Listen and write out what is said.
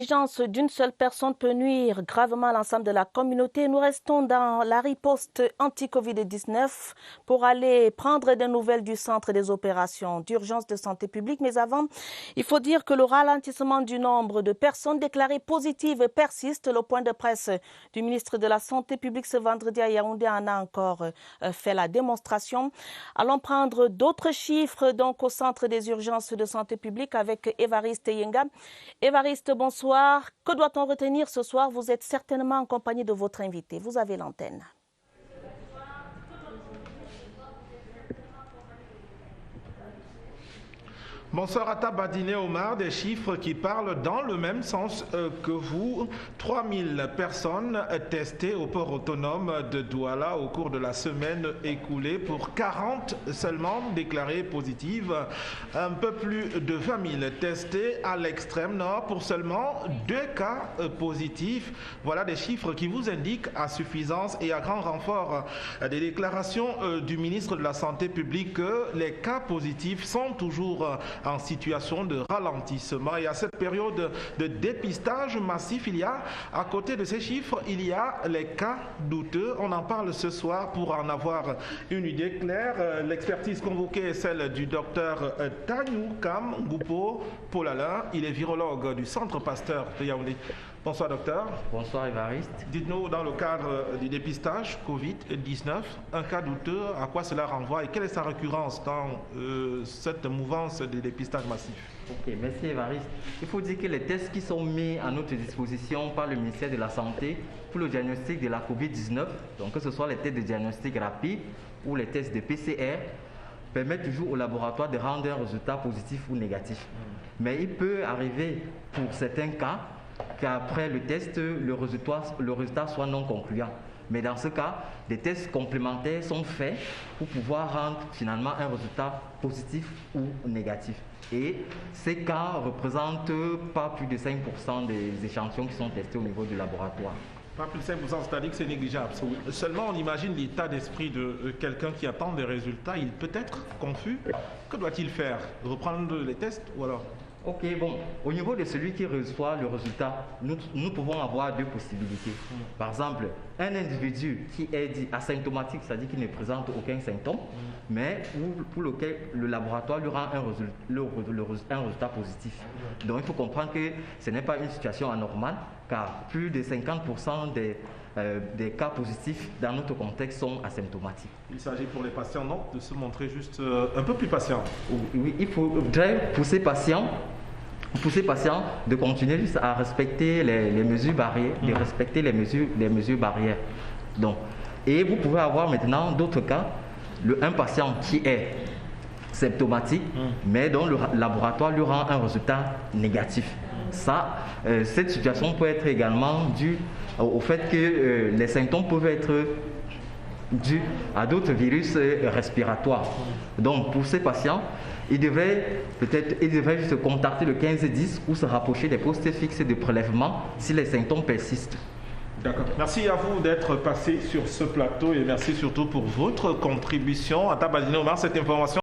L'agence d'une seule personne peut nuire gravement à l'ensemble de la communauté. Nous restons dans la riposte anti-Covid-19 pour aller prendre des nouvelles du centre des opérations d'urgence de santé publique. Mais avant, il faut dire que le ralentissement du nombre de personnes déclarées positives persiste. Le point de presse du ministre de la Santé publique ce vendredi à Yaoundé en a encore fait la démonstration. Allons prendre d'autres chiffres donc au centre des urgences de santé publique avec Évariste Yenga. Évariste, bonsoir. Que doit-on retenir ce soir? Vous êtes certainement en compagnie de votre invité. Vous avez l'antenne. Bonsoir Atta Badiné Omar, des chiffres qui parlent dans le même sens que vous. 3000 personnes testées au port autonome de Douala au cours de la semaine écoulée pour 40 seulement déclarées positives. Un peu plus de 20 000 testés à l'extrême nord pour seulement 2 cas positifs. Voilà des chiffres qui vous indiquent à suffisance et à grand renfort des déclarations du ministre de la Santé publique que les cas positifs sont toujours en situation de ralentissement. Et à cette période de dépistage massif, il y a, à côté de ces chiffres, il y a les cas douteux. On en parle ce soir pour en avoir une idée claire. L'expertise convoquée est celle du docteur Tanyou Kam Goupo Polala. Il est virologue du Centre Pasteur de Yaoundé. Bonsoir docteur. Bonsoir Évariste. Dites-nous, dans le cadre du dépistage Covid-19, un cas douteux, à quoi cela renvoie et quelle est sa récurrence dans cette mouvance de dépistage massif? Ok, merci Évariste. Il faut dire que les tests qui sont mis à notre disposition par le ministère de la Santé pour le diagnostic de la Covid-19, donc que ce soit les tests de diagnostic rapide ou les tests de PCR, permettent toujours au laboratoire de rendre un résultat positif ou négatif. Mais il peut arriver pour certains cas qu'après le test, le résultat soit non concluant. Mais dans ce cas, des tests complémentaires sont faits pour pouvoir rendre finalement un résultat positif ou négatif. Et ces cas représentent pas plus de 5% des échantillons qui sont testés au niveau du laboratoire. Pas plus de 5%, c'est-à-dire que c'est négligeable. Seulement, on imagine l'état d'esprit de quelqu'un qui attend des résultats. Il peut être confus. Que doit-il faire? Reprendre les tests ou alors? Ok, bon, au niveau de celui qui reçoit le résultat, nous pouvons avoir deux possibilités. Par exemple, un individu qui est dit asymptomatique, c'est-à-dire qu'il ne présente aucun symptôme, mais pour lequel le laboratoire lui rend un résultat positif. Donc il faut comprendre que ce n'est pas une situation anormale, car plus de 50% des cas positifs dans notre contexte sont asymptomatiques. Il s'agit pour les patients, non, de se montrer juste un peu plus patient. Oui, il faudrait pousser patients de continuer juste à respecter les mesures barrières, de respecter les mesures barrières. Donc, et vous pouvez avoir maintenant d'autres cas, un patient qui est symptomatique, mais dont le laboratoire lui rend un résultat négatif. Cette situation peut être également due au fait que les symptômes peuvent être dus à d'autres virus respiratoires. Donc pour ces patients, ils devraient juste contacter le 1510 ou se rapprocher des postes fixes de prélèvement si les symptômes persistent. D'accord. Merci à vous d'être passé sur ce plateau et merci surtout pour votre contribution. Atta Badiné Omar, cette information